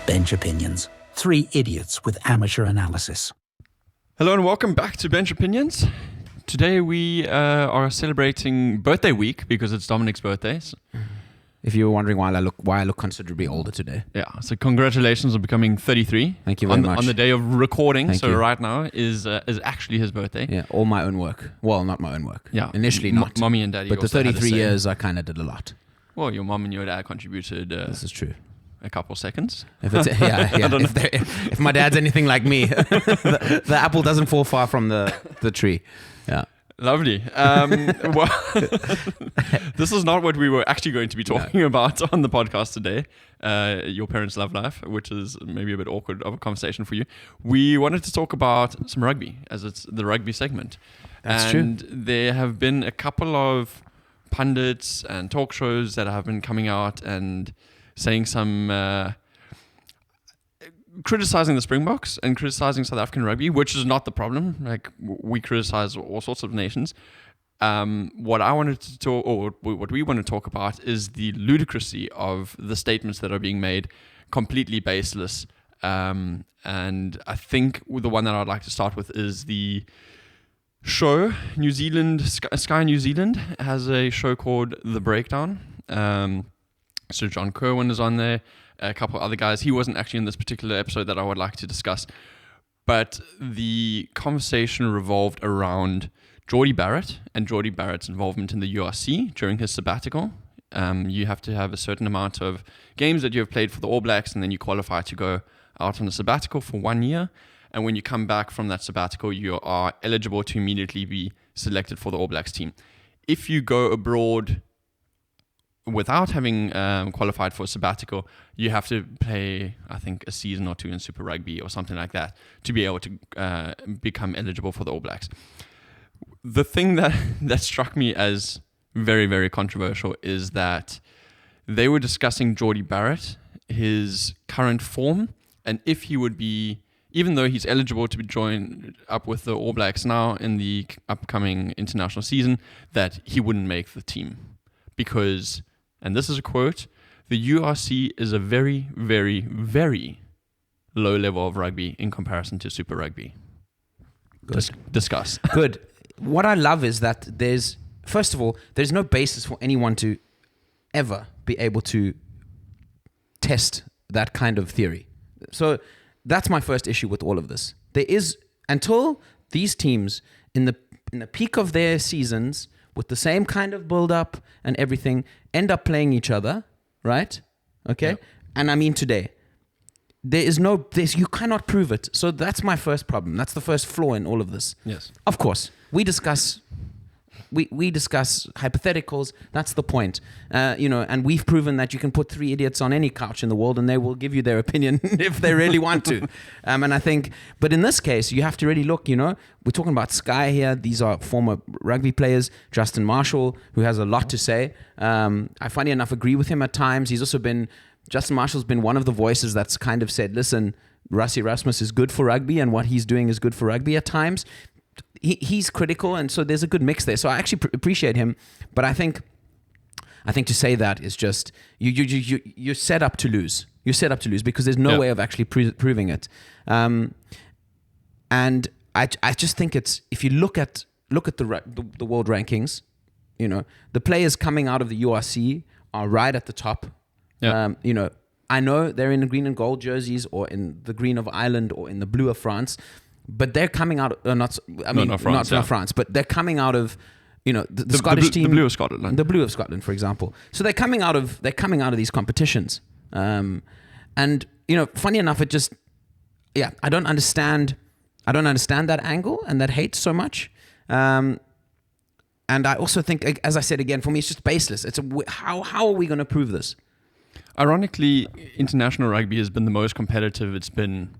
Bench Opinions. Three idiots with amateur analysis. Hello and welcome back to Bench Opinions. Today we are celebrating birthday week because it's Dominic's birthday. If you were wondering why I look considerably older today. Yeah, so congratulations on becoming 33. Thank you very much. On the day of recording, Thank you. right now is actually his birthday. Yeah, all my own work. Well, not my own work. Yeah. Initially not. Mommy and daddy But the also had a 33 say. years, I kind of did a lot. Well, your mom and your dad contributed This is true. a couple seconds. If it's, yeah. If my dad's anything like me, the apple doesn't fall far from the tree. Yeah. Lovely. Well, this is not what we were actually going to be talking about on the podcast today. Your parents' love life, which is maybe a bit awkward of a conversation for you. We wanted to talk about some rugby, as it's the rugby segment. That's and true. There have been a couple of pundits and talk shows that have been coming out and saying some criticizing the Springboks and criticizing South African rugby, which is not the problem. Like, we criticize all sorts of nations. What I wanted to talk, or what we want to talk about, is the ludicrousy of the statements that are being made, completely baseless. And I think the one that I'd like to start with is the show. New Zealand, Sky New Zealand has a show called The Breakdown. So John Kerwin is on there. A couple of other guys. He wasn't actually in this particular episode that I would like to discuss. But the conversation revolved around Geordie Barrett and Geordie Barrett's involvement in the URC during his sabbatical. You have to have a certain amount of games that you have played for the All Blacks, and then you qualify to go out on a sabbatical for 1 year. And when you come back from that sabbatical, you are eligible to immediately be selected for the All Blacks team. If you go abroad without having qualified for a sabbatical, you have to play, I think, a season or two in Super Rugby or something like that to be able to become eligible for the All Blacks. The thing that struck me as very, very controversial is that they were discussing Geordie Barrett, his current form, and if he would be, even though he's eligible to be joined up with the All Blacks now in the upcoming international season, that he wouldn't make the team. Because, and this is a quote, the URC is a very, very, very low level of rugby in comparison to Super Rugby. Discuss. Good. What I love is that first of all, there's no basis for anyone to ever be able to test that kind of theory. So that's my first issue with all of this. There is, until these teams in the peak of their seasons, with the same kind of build-up and everything, end up playing each other, right? Okay? Yep. And I mean today. You cannot prove it. So that's my first problem. That's the first flaw in all of this. Yes. Of course, we discuss hypotheticals. That's the point. And we've proven that you can put three idiots on any couch in the world and they will give you their opinion if they really want to. And I think, but in this case, you have to really look, we're talking about Sky here. These are former rugby players. Justin Marshall, who has a lot to say. I, funny enough, agree with him at times. Justin Marshall's been one of the voices that's kind of said, listen, Rassie Erasmus is good for rugby and what he's doing is good for rugby at times. He's critical, and so there's a good mix there. So I actually appreciate him, but I think to say that is just you're set up to lose. You're set up to lose because there's no way of actually proving it. And I just think it's, if you look at the world rankings, the players coming out of the URC are right at the top. Yeah. I know they're in the green and gold jerseys or in the green of Ireland or in the blue of France. But they're coming out, not France, but they're coming out of, the Scottish team, the blue of Scotland, the blue of Scotland, for example. So they're coming out of these competitions, and funny enough, it just, I don't understand that angle and that hate so much, and I also think, as I said again, for me, it's just baseless. It's how are we going to prove this? Ironically, international rugby has been the most competitive it's been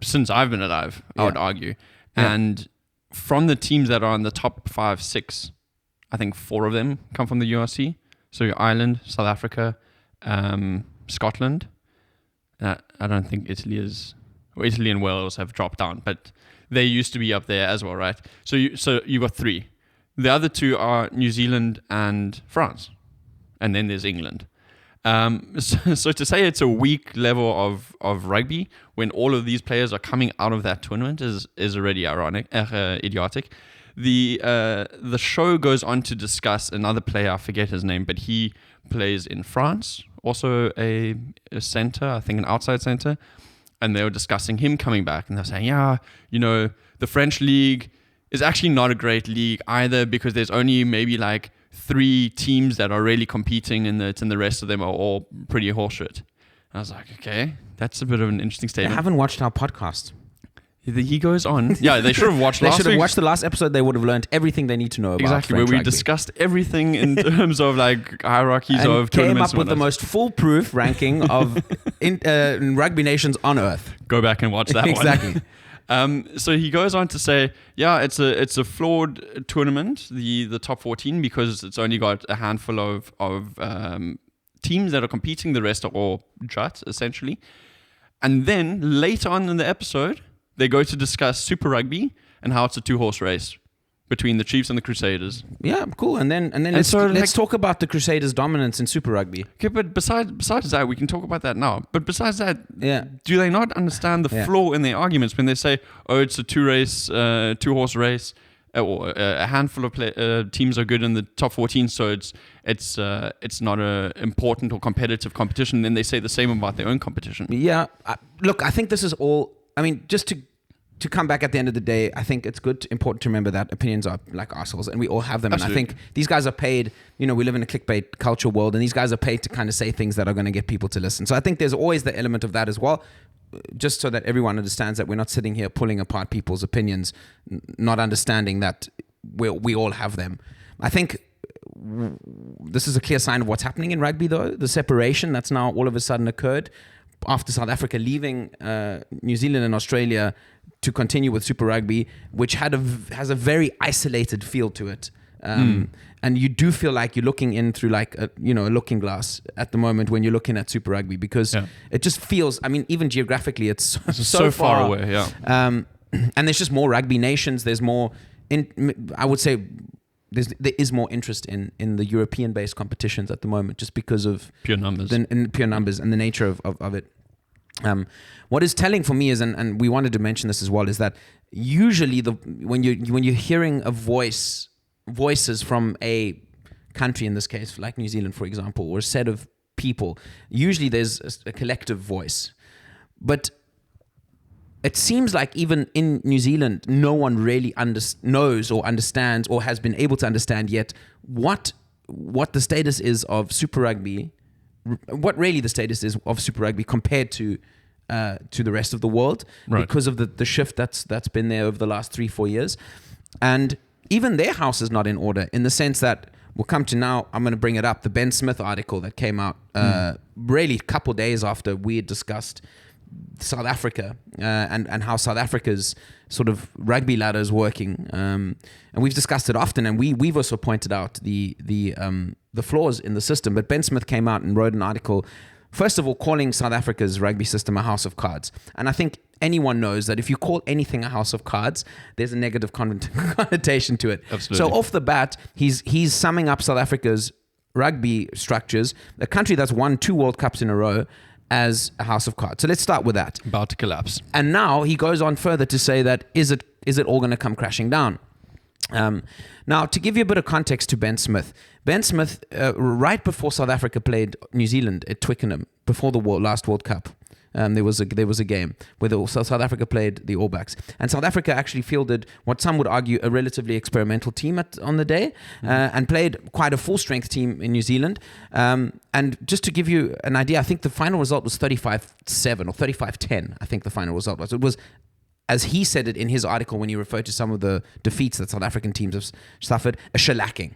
since I've been alive, I would argue. Yeah. And from the teams that are in the top 5, 6, I think 4 of them come from the URC. So Ireland, South Africa, Scotland. I don't think Italy and Wales have dropped down, but they used to be up there as well, right? So you got 3. The other 2 are New Zealand and France. And then there's England. So to say it's a weak level of rugby when all of these players are coming out of that tournament is already idiotic. The show goes on to discuss another player, I forget his name, but he plays in France, also a center, I think an outside center, and they were discussing him coming back, and they're saying, the French league is actually not a great league either because there's only maybe like 3 teams that are really competing in it, and the rest of them are all pretty horseshit. I was like, okay, that's a bit of an interesting statement. I haven't watched our podcast. He goes on. Yeah, they should have watched They should have watched the last episode. They would have learned everything they need to know about exactly, French where we rugby. discussed everything in terms of like hierarchies and of came tournaments. up with the most foolproof ranking of rugby nations on earth. Go back and watch that Exactly. one. So he goes on to say, it's a flawed tournament, the top 14, because it's only got a handful of teams that are competing. The rest are all jut, essentially. And then later on in the episode, they go to discuss Super Rugby and how it's a 2-horse race between the Chiefs and the Crusaders. Yeah, cool. And then let's talk about the Crusaders' dominance in Super Rugby. Okay, but besides that, we can talk about that now. But besides that, do they not understand the flaw in their arguments when they say, it's a 2-horse race, or a handful of teams are good in the top 14, so it's not a important or competitive competition. Then they say the same about their own competition. Yeah, look, I think this is all. I mean, just to come back at the end of the day, I think it's important to remember that opinions are like assholes, and we all have them. Absolutely. And I think these guys are paid. We live in a clickbait culture world, and these guys are paid to kind of say things that are going to get people to listen. So I think there's always the element of that as well, just so that everyone understands that we're not sitting here pulling apart people's opinions, not understanding that we all have them. I think this is a clear sign of what's happening in rugby, though. The separation that's now all of a sudden occurred after South Africa leaving New Zealand and Australia to continue with Super Rugby, which has a very isolated feel to it. And you do feel like you're looking in through like a looking glass at the moment when you're looking at Super Rugby, because it just feels, I mean, even geographically, it's so far away. Yeah. And there's just more rugby nations. There's more, I would say, there is more interest in the European-based competitions at the moment, just because of pure numbers and the nature of it. What is telling for me is, and we wanted to mention this as well, is that usually when you're hearing voices from a country, in this case like New Zealand, for example, or a set of people, usually there's a collective voice, but it seems like even in New Zealand, no one really knows or understands or has been able to understand yet what the status is of Super Rugby, what really the status is of Super Rugby compared to the rest of the world, right, because of the shift that's been there over the last 3-4 years. And even their house is not in order, in the sense that we'll come to now, I'm going to bring it up, the Ben Smith article that came out really a couple days after we had discussed South Africa and how South Africa's sort of rugby ladder is working, and we've discussed it often, and we've also pointed out the flaws in the system. But Ben Smith came out and wrote an article, first of all, calling South Africa's rugby system a house of cards. And I think anyone knows that if you call anything a house of cards, there's a negative connotation to it. Absolutely. So off the bat, he's summing up South Africa's rugby structures, a country that's won 2 World Cups in a row, as a house of cards. So let's start with that. About to collapse. And now he goes on further to say that is it all going to come crashing down? Now, to give you a bit of context to Ben Smith, right before South Africa played New Zealand at Twickenham, before the last World Cup, there was a game where South Africa played the All Blacks, and South Africa actually fielded what some would argue a relatively experimental team on the day, and played quite a full-strength team in New Zealand. And just to give you an idea, I think the final result was 35-7 or 35-10. I think the final result was. It was, as he said it in his article when he referred to some of the defeats that South African teams have suffered, a shellacking.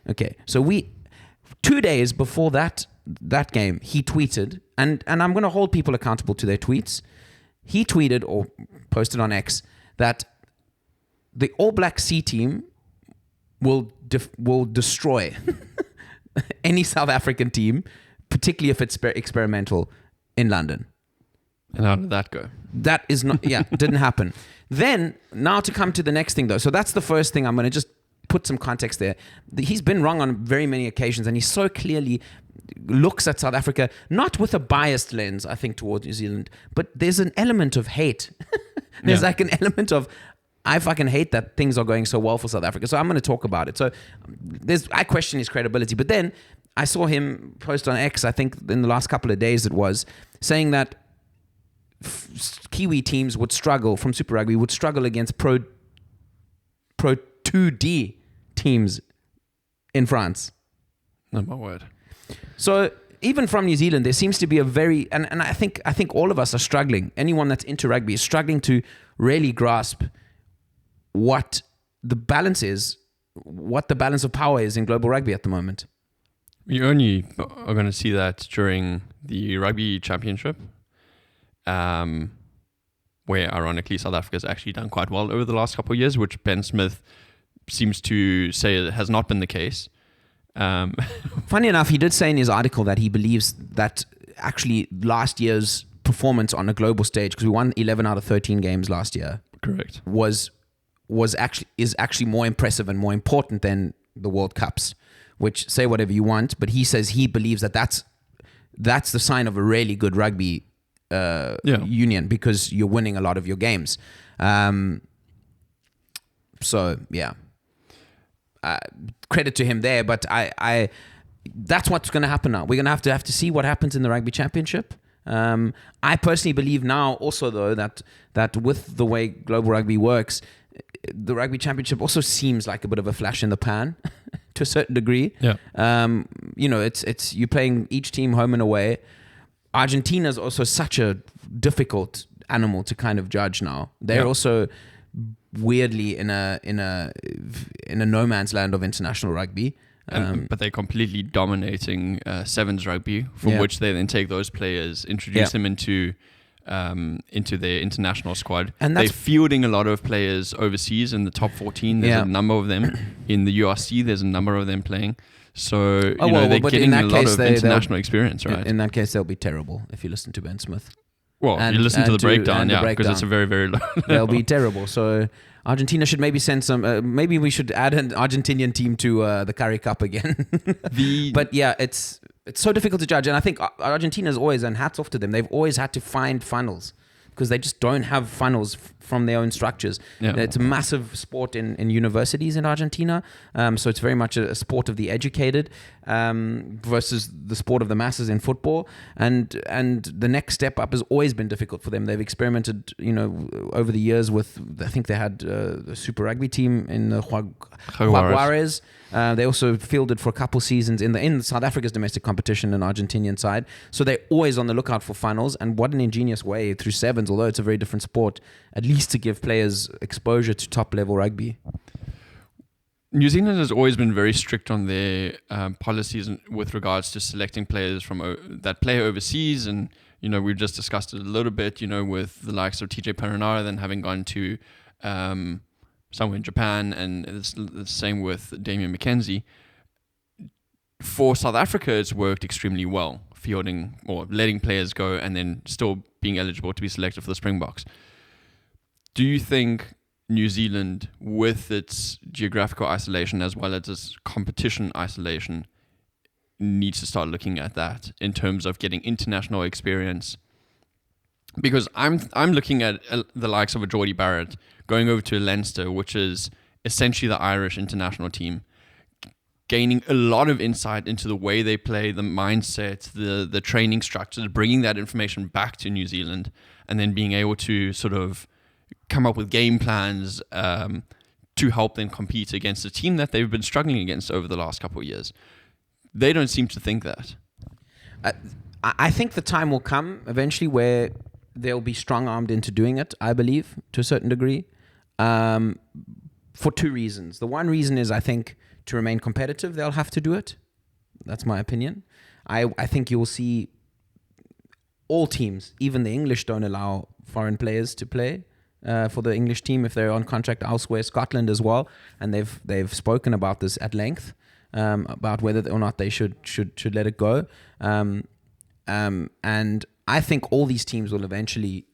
Okay, so 2 days before that game, he tweeted, and I'm going to hold people accountable to their tweets. He tweeted or posted on X that the All Black C team will destroy any South African team, particularly if it's experimental, in London. And how did that go? That is not, it didn't happen. Then, now to come to the next thing though. So that's the first thing I'm going to just put some context there. He's been wrong on very many occasions, and he so clearly looks at South Africa, not with a biased lens, I think, towards New Zealand, but there's an element of hate. There's like an element of, I fucking hate that things are going so well for South Africa. So I'm going to talk about it. So I question his credibility. But then I saw him post on X, I think in the last couple of days it was, saying that Kiwi teams would struggle, from Super Rugby, would struggle against Pro 2D teams in France. Oh, my word. So even from New Zealand, there seems to be a very, and I think all of us are struggling. Anyone that's into rugby is struggling to really grasp what the balance is, what the balance of power is in global rugby at the moment. You only are going to see that during the Rugby Championship, where ironically South Africa's actually done quite well over the last couple of years, which Ben Smith seems to say it has not been the case. Funny enough, he did say in his article that he believes that actually last year's performance on a global stage, because we won 11 out of 13 games last year, correct, is actually more impressive and more important than the World Cups. Which, say whatever you want, but he says he believes that that's the sign of a really good rugby union, because you're winning a lot of your games. So yeah. Credit to him there, but I that's what's going to happen now. We're going to have to see what happens in the Rugby Championship. I personally believe now also, though, that with the way global rugby works, the Rugby Championship also seems like a bit of a flash in the pan to a certain degree. Yeah. It's you're playing each team home and away. Argentina is also such a difficult animal to kind of judge now. They're also weirdly in a no man's land of international rugby. But they're completely dominating sevens rugby, from which they then take those players, introduce them into their international squad. And they're fielding a lot of players overseas in the top 14. There's a number of them. In the URC, there's a number of them playing. So they're getting a lot of international experience, right? In that case, they'll be terrible if you listen to Ben Smith. Well, you listen to the breakdown, because it's a very, very low level. They'll be terrible. So Argentina should maybe send some. Maybe we should add an Argentinian team to the Curry Cup again. But yeah, it's so difficult to judge, and I think Argentina's always, and hats off to them, they've always had to find funnels, because they just don't have funnels from their own structures. Yeah. It's a massive sport in universities in Argentina, so it's very much a sport of the educated versus the sport of the masses in football. And the next step up has always been difficult for them. They've experimented, over the years with, I think they had a Super Rugby team in the Jaguares. They also fielded for a couple seasons in South Africa's domestic competition, an Argentinian side. So they're always on the lookout for funnels. And what an ingenious way through sevens, although it's a very different sport, at least to give players exposure to top level rugby. New Zealand has always been very strict on their policies with regards to selecting players that play overseas. And, we've just discussed it a little bit, with the likes of TJ Perenara then having gone to somewhere in Japan, and it's the same with Damian McKenzie. For South Africa, it's worked extremely well, fielding or letting players go and then still being eligible to be selected for the Springboks. Do you think New Zealand, with its geographical isolation as well as its competition isolation, needs to start looking at that in terms of getting international experience? Because I'm looking at the likes of a Geordie Barrett going over to Leinster, which is essentially the Irish international team, gaining a lot of insight into the way they play, the mindset, the training structures, bringing that information back to New Zealand, and then being able to sort of come up with game plans to help them compete against a team that they've been struggling against over the last couple of years. They don't seem to think that. I think the time will come eventually where they'll be strong-armed into doing it, I believe, to a certain degree, for two reasons. The one reason is, I think, to remain competitive, they'll have to do it. That's my opinion. I think you'll see all teams, even the English, don't allow foreign players to play for the English team if they're on contract elsewhere. Scotland as well, and they've spoken about this at length, about whether or not they should let it go. And I think all these teams will eventually,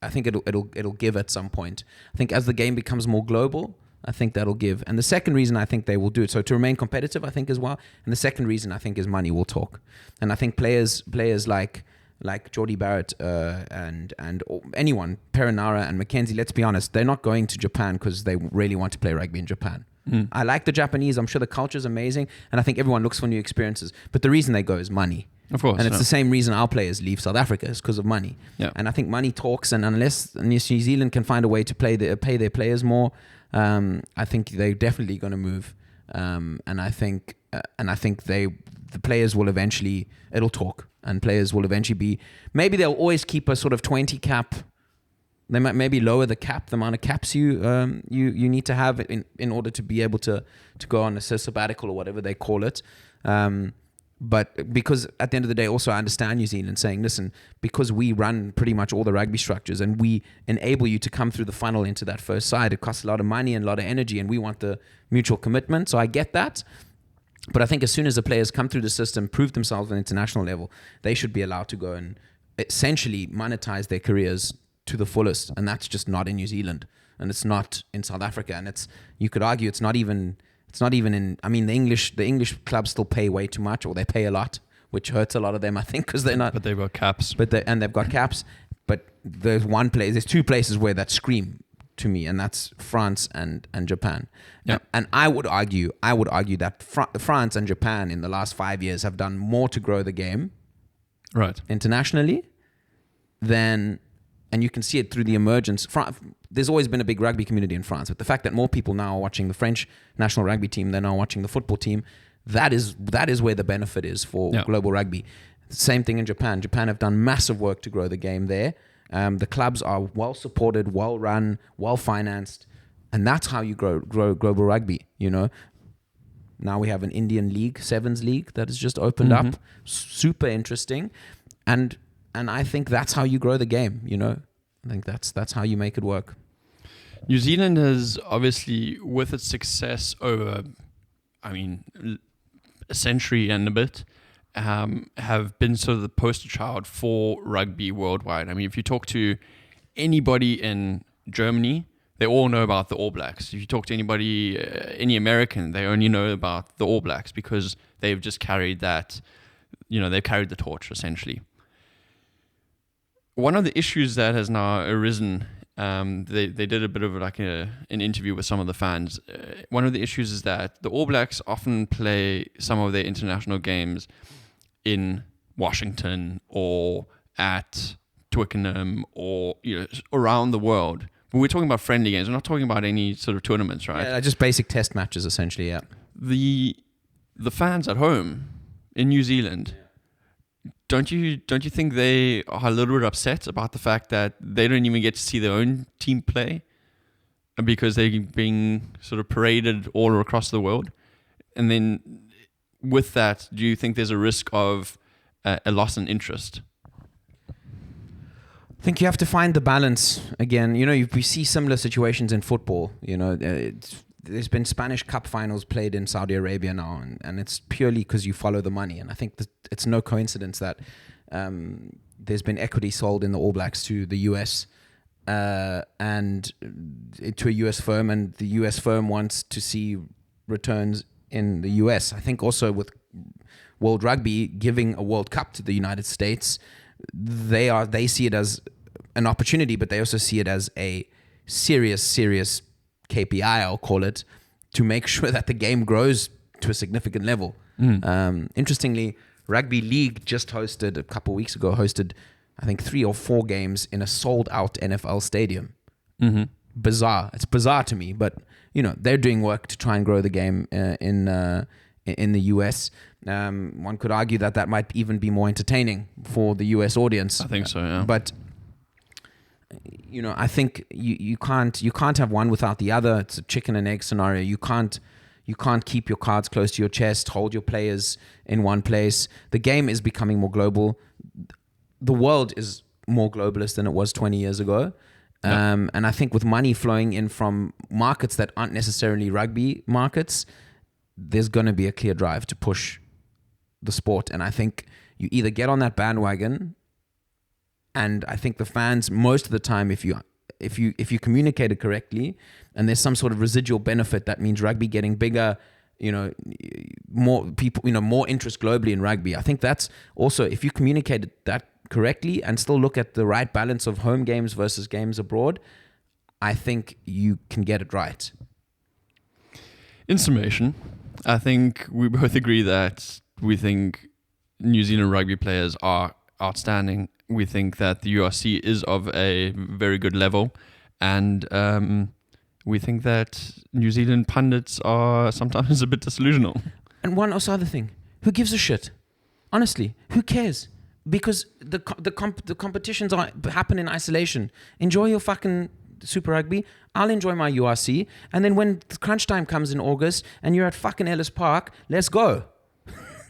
I think it'll give at some point. I think as the game becomes more global, I think that'll give. And the second reason I think they will do it, so to remain competitive, I think as well. And the second reason I think is money will talk. And I think players like Geordie Barrett and anyone, Perinara and Mackenzie, let's be honest, they're not going to Japan because they really want to play rugby in Japan. I like the Japanese. I'm sure the culture is amazing. And I think everyone looks for new experiences. But the reason they go is money. Of course. And it's the same reason our players leave South Africa is because of money. Yeah. And I think money talks. And unless New Zealand can find a way to pay their players more, I think they're definitely going to move. And I think the players will eventually, it'll talk. And players will eventually be, maybe they'll always keep a sort of 20 cap. They might maybe lower the cap, the amount of caps you need to have in order to be able to go on a sabbatical or whatever they call it. But because at the end of the day, also I understand New Zealand saying, listen, because we run pretty much all the rugby structures and we enable you to come through the funnel into that first side, it costs a lot of money and a lot of energy, and we want the mutual commitment. So I get that. But I think as soon as the players come through the system, prove themselves on an international level, they should be allowed to go and essentially monetize their careers to the fullest. And that's just not in New Zealand, and it's not in South Africa. And you could argue it's not even in, I mean, the English clubs still pay way too much, or they pay a lot, which hurts a lot of them, I think, because they're not. But they've got caps. They've got caps. But there's two places where that scream to me, and that's France and Japan. Yeah. And I would argue that France and Japan in the last 5 years have done more to grow the game, right, internationally than. And you can see it through the emergence. There's always been a big rugby community in France, but the fact that more people now are watching the French national rugby team than are watching the football team, that is where the benefit is for global rugby. Same thing in Japan. Japan have done massive work to grow the game there. The clubs are well supported, well run, well financed, and that's how you grow global rugby. You know. Now we have an Indian league, Sevens league, that has just opened up. Super interesting, and I think that's how you grow the game, you know. I think that's how you make it work. New Zealand has obviously, with its success over, I mean, a century and a bit, have been sort of the poster child for rugby worldwide. I mean, if you talk to anybody in Germany, they all know about the All Blacks. If you talk to anybody, any American, they only know about the All Blacks because they've just carried that, they've carried the torch essentially. One of the issues that has now arisen, they did a bit of like an interview with some of the fans. One of the issues is that the All Blacks often play some of their international games in Washington or at Twickenham or around the world. But we're talking about friendly games. We're not talking about any sort of tournaments, right? Yeah, just basic test matches essentially. Yeah. The fans at home in New Zealand. Don't you think they are a little bit upset about the fact that they don't even get to see their own team play because they're being sort of paraded all across the world? And then with that, do you think there's a risk of a loss in interest? I think you have to find the balance again. We see similar situations in football. There's been Spanish Cup finals played in Saudi Arabia now, and it's purely because you follow the money. And I think it's no coincidence that there's been equity sold in the All Blacks to the US and to a US firm, and the US firm wants to see returns in the US. I think also with World Rugby giving a World Cup to the United States, they see it as an opportunity, but they also see it as a serious KPI, I'll call it, to make sure that the game grows to a significant level. Interestingly, Rugby League just hosted, a couple of weeks ago, I think 3 or 4 games in a sold-out NFL stadium. Bizarre. It's bizarre to me, but, they're doing work to try and grow the game in the US. One could argue that might even be more entertaining for the US audience. I think so, yeah. But I think you can't have one without the other. It's a chicken and egg scenario. You can't keep your cards close to your chest, hold your players in one place. The game is becoming more global. The world is more globalist than it was 20 years ago. And I think with money flowing in from markets that aren't necessarily rugby markets, there's going to be a clear drive to push the sport. And I think you either get on that bandwagon, and I think the fans, most of the time, if if you communicate it correctly, and there's some sort of residual benefit that means rugby getting bigger, more people, more interest globally in rugby. I think that's also, if you communicate that correctly and still look at the right balance of home games versus games abroad, I think you can get it right. In summation, I think we both agree that we think New Zealand rugby players are outstanding. We think that the URC is of a very good level, and we think that New Zealand pundits are sometimes a bit disillusional. And one also other thing, who gives a shit? Honestly, who cares? Because the competitions happen in isolation. Enjoy your fucking Super Rugby. I'll enjoy my URC. And then when the crunch time comes in August and you're at fucking Ellis Park, let's go.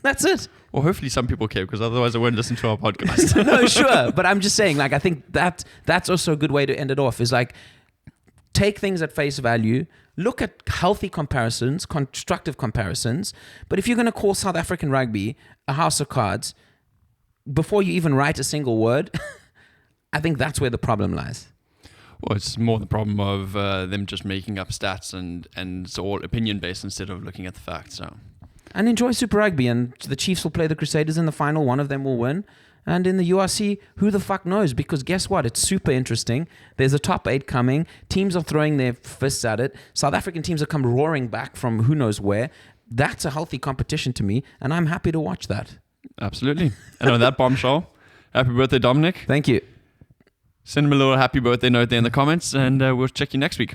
That's it. Well, hopefully some people care, because otherwise I won't listen to our podcast. No, sure. But I'm just saying, I think that's also a good way to end it off, is take things at face value, look at healthy comparisons, constructive comparisons. But if you're going to call South African rugby a house of cards, before you even write a single word, I think that's where the problem lies. Well, it's more the problem of them just making up stats and it's all opinion-based instead of looking at the facts. So. And enjoy Super Rugby, and the Chiefs will play the Crusaders in the final. One of them will win. And in the URC, who the fuck knows? Because guess what? It's super interesting. There's a top 8 coming. Teams are throwing their fists at it. South African teams have come roaring back from who knows where. That's a healthy competition to me, and I'm happy to watch that. Absolutely. And on that bombshell, happy birthday, Dominic. Thank you. Send him a little happy birthday note there in the comments, and we'll check you next week.